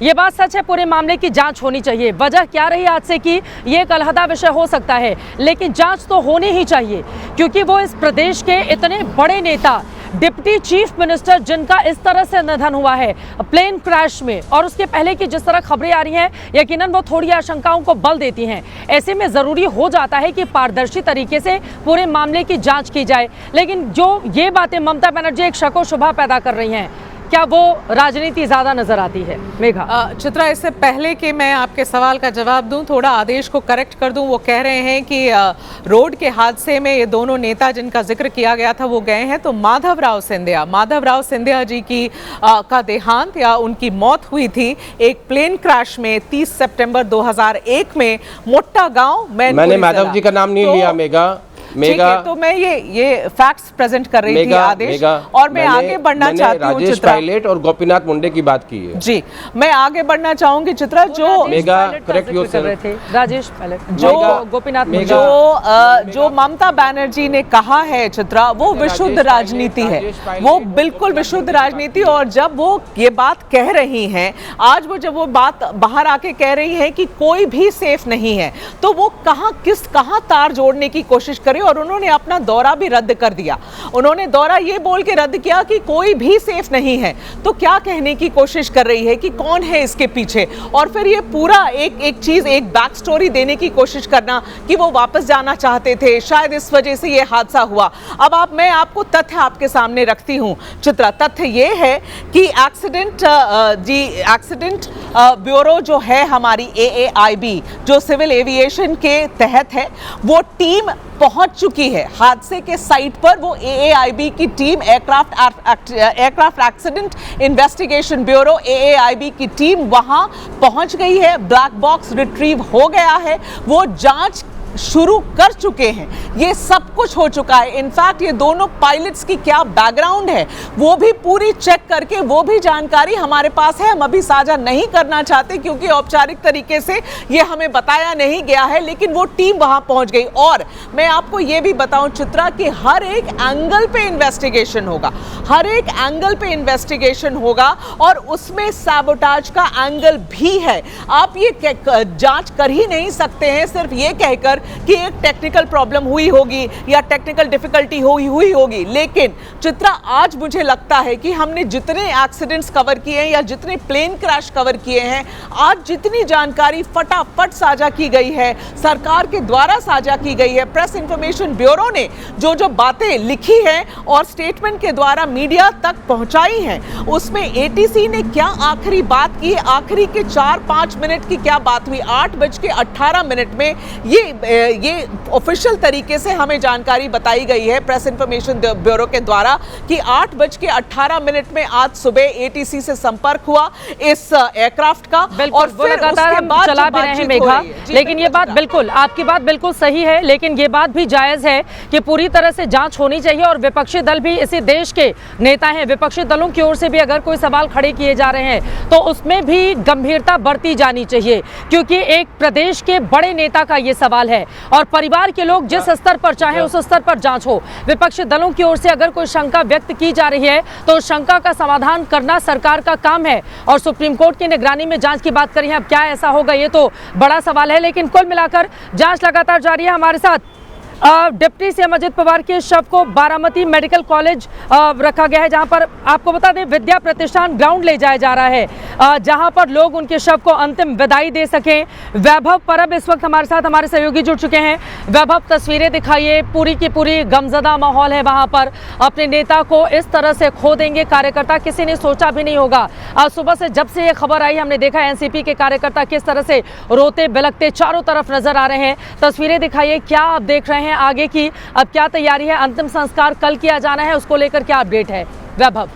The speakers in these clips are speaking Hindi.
ये बात सच है, पूरे मामले की जांच होनी चाहिए। वजह क्या रही हादसे की, ये एक अलहदा विषय हो सकता है, लेकिन जांच तो होनी ही चाहिए, क्योंकि वो इस प्रदेश के इतने बड़े नेता, डिप्टी चीफ मिनिस्टर, जिनका इस तरह से निधन हुआ है प्लेन क्रैश में, और उसके पहले की जिस तरह खबरें आ रही हैं, यकीनन वो थोड़ी आशंकाओं को बल देती हैं। ऐसे में ज़रूरी हो जाता है कि पारदर्शी तरीके से पूरे मामले की जांच की जाए। लेकिन जो ये बातें ममता बनर्जी एक शक व शुबा पैदा कर रही हैं, क्या वो राजनीति ज्यादा नजर आती है? मेघा। चित्रा, इससे पहले कि मैं आपके सवाल का जवाब दूं, थोड़ा आदेश को करेक्ट कर दूं। वो कह रहे हैं कि रोड के हादसे में ये दोनों नेता जिनका जिक्र किया गया था वो गए हैं। तो माधवराव सिंधिया जी की का देहांत या उनकी मौत हुई थी एक प्लेन क्रैश में 30 सितंबर 2001 में मोट्टा गांव। मैंने माधव जी का नाम नहीं लिया मेगा, तो मैं ये फैक्ट्स प्रेजेंट कर रही थी आदेश, और मैं आगे बढ़ना चाहती हूँ। राजेश पायलट और गोपीनाथ मुंडे की बात की है जी। मैं आगे बढ़ना चाहूंगी चित्रा। जो मेगा करेक्ट कर रहे थे राजेश पायलट, जो गोपीनाथ, जो ममता बनर्जी ने कहा है चित्रा, वो विशुद्ध राजनीति है, वो बिल्कुल विशुद्ध राजनीति। और जब वो ये बात कह रही हैं आज, जब वो बात बाहर आके कह रही है कि कोई भी सेफ नहीं है, तो वो कहाँ तार जोड़ने की कोशिश करें। और उन्होंने अपना दौरा भी रद्द कर दिया। उन्होंने दौरा ये बोल के रद्द किया कि कोई भी सेफ नहीं है। तो क्या कहने की कोशिश कर रही है कि कौन है इसके पीछे, और फिर ये पूरा एक चीज, एक बैक स्टोरी देने की कोशिश करना कि वो वापस जाना चाहते थे, शायद इस वजह से ये हादसा हुआ। अब मैं आपको तथ्य आपके सामने रखती हूँ चित्रा। तथ्य ये है कि एक्सीडेंट ब्यूरो जो है हमारी AAIB, जो सिविल एविएशन के तहत है, वो टीम पहुंच चुकी है हादसे के साइट पर। वो AAIB की team, aircraft accident investigation bureau AAIB की टीम वहां पहुंच गई है। ब्लैक बॉक्स रिट्रीव हो गया है, वो जांच शुरू कर चुके हैं। ये सब कुछ हो चुका है। इनफैक्ट ये दोनों पायलट्स की क्या बैकग्राउंड है वो भी पूरी चेक करके, वो भी जानकारी हमारे पास है। हम अभी साझा नहीं करना चाहते क्योंकि औपचारिक तरीके से ये हमें बताया नहीं गया है, लेकिन वो टीम वहां पहुंच गई। और मैं आपको ये भी बताऊं चित्रा कि हर एक एंगल पे इन्वेस्टिगेशन होगा, हर एक एंगल पे इन्वेस्टिगेशन होगा, और उसमें सैबोटाज का एंगल भी है। आप ये जांच कर ही नहीं सकते हैं सिर्फ ये कहकर कि एक टेक्निकल प्रॉब्लम हुई होगी या टेक्निकल डिफिकल्टी हुई होगी। लेकिन चित्रा, आज मुझे लगता है कि हमने जितने एक्सीडेंट्स कवर किए हैं या जितने प्लेन क्रैश कवर किए हैं, आज जितनी जानकारी फटाफट साझा की गई है, सरकार के द्वारा साझा की गई है, प्रेस इंफॉर्मेशन ब्यूरो ने जो बातें लिखी हैं और स्टेटमेंट के द्वारा मीडिया तक पहुंचाई हैं, उसमें ATC ने क्या आखिरी बात की, आखिरी के 4-5 मिनट की क्या बात हुई। 8:18 में ये ऑफिशियल तरीके से हमें जानकारी बताई गई है प्रेस इंफॉर्मेशन ब्यूरो के द्वारा कि 8:18 में आज सुबह ATC से संपर्क हुआ इस एयरक्राफ्ट का, और फिर लगातार हम चला भी रहे हैं मेघा। लेकिन ये बात बिल्कुल, आपकी बात बिल्कुल सही है, लेकिन ये बात भी जायज है कि पूरी तरह से जांच होनी चाहिए। और विपक्षी दल भी इसी देश के नेता हैं, विपक्षी दलों की ओर से भी अगर कोई सवाल खड़े किए जा रहे हैं तो उसमें भी गंभीरता बरती जानी चाहिए, क्योंकि एक प्रदेश के बड़े नेता का ये सवाल है और परिवार के लोग जिस स्तर पर चाहे उस स्तर पर जांच हो। विपक्षी दलों की ओर से अगर कोई शंका व्यक्त की जा रही है तो उस शंका का समाधान करना सरकार का काम है, और सुप्रीम कोर्ट की निगरानी में जांच की बात करी है। अब क्या ऐसा होगा, ये तो बड़ा सवाल है, लेकिन कुल मिलाकर जांच लगातार जारी है। हमारे साथ डिप्टी सीएम अजित पवार के शव को बारामती मेडिकल कॉलेज रखा गया है, जहां पर आपको बता दें विद्या प्रतिष्ठान ग्राउंड ले जाया जा रहा है, जहां पर लोग उनके शव को अंतिम विदाई दे सकें। वैभव परब इस वक्त हमारे साथ, हमारे सहयोगी जुड़ चुके हैं। वैभव, तस्वीरें दिखाइए, पूरी की पूरी गमजदा माहौल है वहां पर। अपने नेता को इस तरह से खो देंगे कार्यकर्ता, किसी ने सोचा भी नहीं होगा। आज सुबह से जब से ये खबर आई हमने देखा NCP के कार्यकर्ता किस तरह से रोते बिलखते चारों तरफ नजर आ रहे हैं। तस्वीरें दिखाइए, क्या आप देख रहे हैं आगे की, अब क्या तैयारी है? अंतिम संस्कार कल किया जाना है, उसको लेकर क्या अपडेट है वैभव?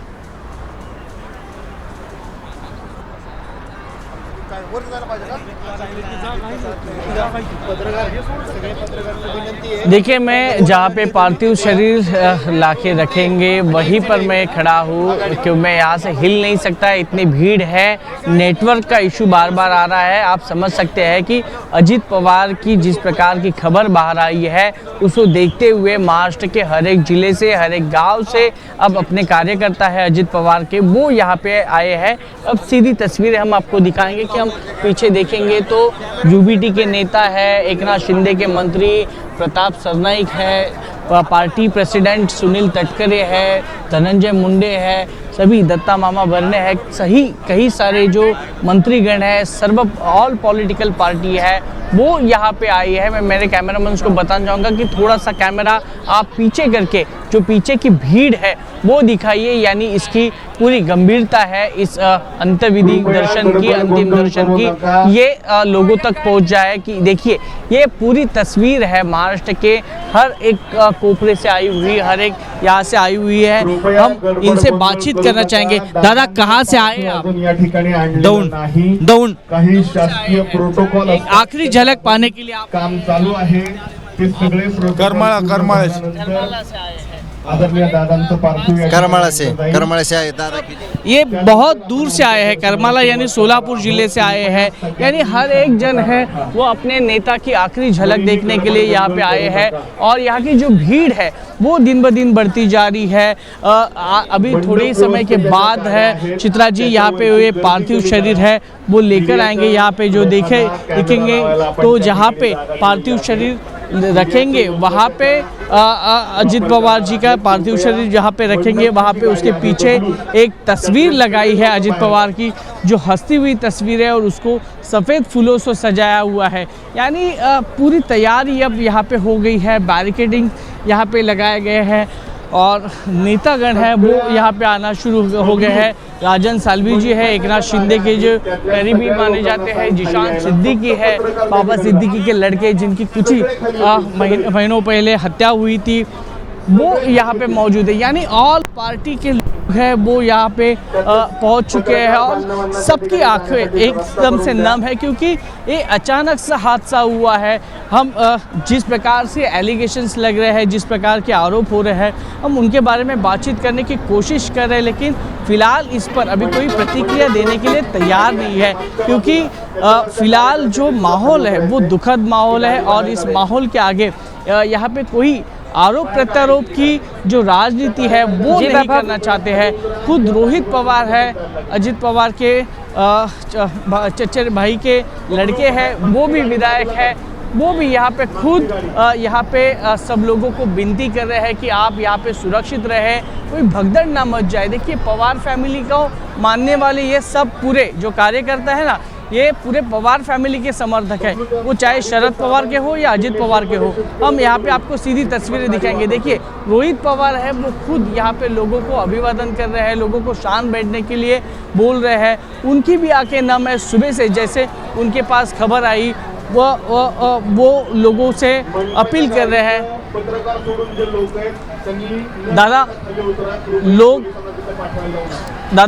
देखिए, मैं जहाँ पे पार्थिव शरीर लाके रखेंगे वहीं पर मैं खड़ा हूँ, क्योंकि मैं यहाँ से हिल नहीं सकता, इतनी भीड़ है, नेटवर्क का इशू बार बार आ रहा है। आप समझ सकते हैं कि अजित पवार की जिस प्रकार की खबर बाहर आई है उसको देखते हुए महाराष्ट्र के हर एक जिले से, हर एक गांव से अब अपने कार्यकर्ता है अजित पवार के, वो यहाँ पे आए हैं। अब सीधी तस्वीरें हम आपको दिखाएंगे कि हम पीछे देखेंगे तो यूबीटी के नेता है, एकनाथ शिंदे के मंत्री प्रताप सरनाईक है, पार्टी प्रेसिडेंट सुनील तटकरे है, धनंजय मुंडे है, सभी दत्ता मामा बरने है, सही कई सारे जो मंत्रीगण है, सर्व ऑल पॉलिटिकल पार्टी है वो यहाँ पे आई है। मैं मेरे कैमरामैन को बताना चाहूँगा कि थोड़ा सा कैमरा आप पीछे करके जो पीछे की भीड़ है वो दिखाइए, यानी इसकी पूरी गंभीरता है इस अंत्यविधि दर्शन की, अंतिम दर्शन की, ये लोगों तक पहुँच जाए कि देखिए ये पूरी तस्वीर है महाराष्ट्र के हर एक कोपरे से आई हुई, हर एक यहाँ से आई हुई है। हम इनसे बातचीत करना चाहेंगे। दादा, कहाँ से आए आप? दौंड। काही शासकीय प्रोटोकॉल आखिरी झलक पाने के लिए आप काम चालू आहे ते सगळे करमाळा से आए हैं। आदरणीय दादांचं पार्थिव करमाळा से आए दादा की। ये बहुत दूर से आए हैं, करमाला यानी सोलापुर जिले से आए हैं, यानी हर एक जन है वो अपने नेता की आखिरी झलक देखने के लिए यहाँ पे आए हैं। और यहाँ की जो भीड़ है वो दिन ब दिन बढ़ती जा रही है। अभी थोड़े समय के बाद है चित्रा जी यहाँ पे ये पार्थिव शरीर है वो लेकर आएंगे, यहाँ पे जो दिखेंगे तो जहाँ पे पार्थिव शरीर रखेंगे वहाँ पे अजित पवार जी का पार्थिव शरीर जहाँ पे रखेंगे वहाँ पे उसके पीछे एक तस्वीर लगाई है अजित पवार की, जो हंसती हुई तस्वीर है और उसको सफ़ेद फूलों से सजाया हुआ है। यानी पूरी तैयारी अब यहाँ पे हो गई है, बैरिकेडिंग यहाँ पे लगाए गए हैं और नेतागण है वो यहाँ पे आना शुरू हो गए हैं। राजन सालवी जी है, एकनाथ शिंदे के जो करीबी माने जाते हैं, जिशान सिद्दीकी है, बाबा सिद्दीकी के लड़के जिनकी कुछ ही महीनों पहले हत्या हुई थी, वो यहाँ पे मौजूद है। यानी ऑल पार्टी के लोग हैं वो यहाँ पे पहुँच चुके हैं और सबकी आंखें एकदम से नम है, क्योंकि ये अचानक सा हादसा हुआ है। हम जिस प्रकार से एलिगेशंस लग रहे हैं, जिस प्रकार के आरोप हो रहे हैं, हम उनके बारे में बातचीत करने की कोशिश कर रहे हैं, लेकिन फ़िलहाल इस पर अभी कोई प्रतिक्रिया देने के लिए तैयार नहीं है, क्योंकि फ़िलहाल जो माहौल है वो दुखद माहौल है और इस माहौल के आगे यहाँ पे कोई आरोप प्रत्यारोप की जो राजनीति है वो नहीं करना चाहते हैं। खुद रोहित पवार है, अजित पवार के चचेरे भाई के लड़के हैं, वो भी विधायक है, वो भी यहाँ पे खुद यहाँ पे सब लोगों को विनती कर रहे हैं कि आप यहाँ पे सुरक्षित रहें, कोई भगदड़ ना मच जाए। देखिए, पवार फैमिली को मानने वाले ये सब पूरे जो कार्यकर्ता है ना, ये पूरे पवार फैमिली के समर्थक हैं, वो चाहे शरद पवार के हो या अजित पवार के हो। हम यहाँ पे आपको सीधी तस्वीरें दिखाएंगे। देखिए, रोहित पवार है वो खुद यहाँ पे लोगों को अभिवादन कर रहे हैं, लोगों को शांत बैठने के लिए बोल रहे हैं। उनकी भी आंखें नम है, सुबह से जैसे उनके पास खबर आई वो लोगों से अपील कर रहे हैं। दादा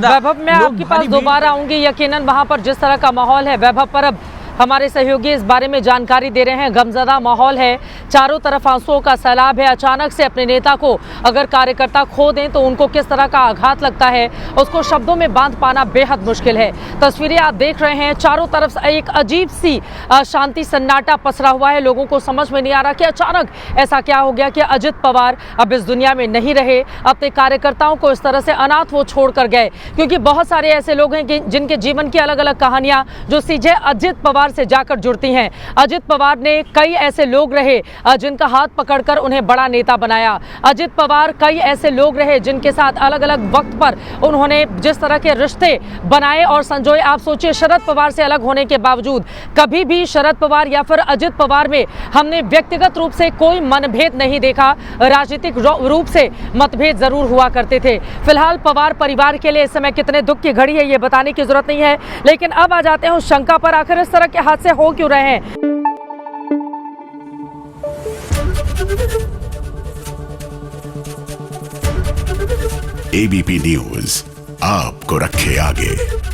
वैभव, मैं आपके पास दोबारा आऊंगी। यकीनन वहां पर जिस तरह का माहौल है, वैभव पर अब हमारे सहयोगी इस बारे में जानकारी दे रहे हैं। गमज़दा माहौल है, चारों तरफ आंसुओं का सैलाब है। अचानक से अपने नेता को अगर कार्यकर्ता खो दें तो उनको किस तरह का आघात लगता है, उसको शब्दों में बांध पाना बेहद मुश्किल है। तस्वीरें आप देख रहे हैं, चारों तरफ एक अजीब सी शांति सन्नाटा पसरा हुआ है। लोगों को समझ में नहीं आ रहा कि अचानक ऐसा क्या हो गया कि अजित पवार अब इस दुनिया में नहीं रहे, अपने कार्यकर्ताओं को इस तरह से अनाथ वो छोड़ कर गए। क्योंकि बहुत सारे ऐसे लोग हैं कि जिनके जीवन की अलग अलग कहानियां जो सीधे अजित पवार से जाकर जुड़ती हैं। अजित पवार ने कई ऐसे लोग रहे जिनका हाथ पकड़कर उन्हें बड़ा नेता बनाया। अजित पवार कई ऐसे लोग रहे जिनके साथ अलग अलग वक्त पर उन्होंने जिस तरह के रिश्ते बनाए और संजोए। आप सोचिए, शरद पवार से अलग होने के बावजूद कभी भी शरद पवार या फिर अजित पवार में हमने व्यक्तिगत रूप से कोई मनभेद नहीं देखा, राजनीतिक रूप से मतभेद जरूर हुआ करते थे। फिलहाल पवार परिवार के लिए इस समय कितने दुख की घड़ी है ये बताने की जरूरत नहीं है, लेकिन अब आ जाते हैं उस शंका पर, आखिर इस तरह के हादसे हो क्यों रहे हैं। एबीपी न्यूज आपको रखे आगे।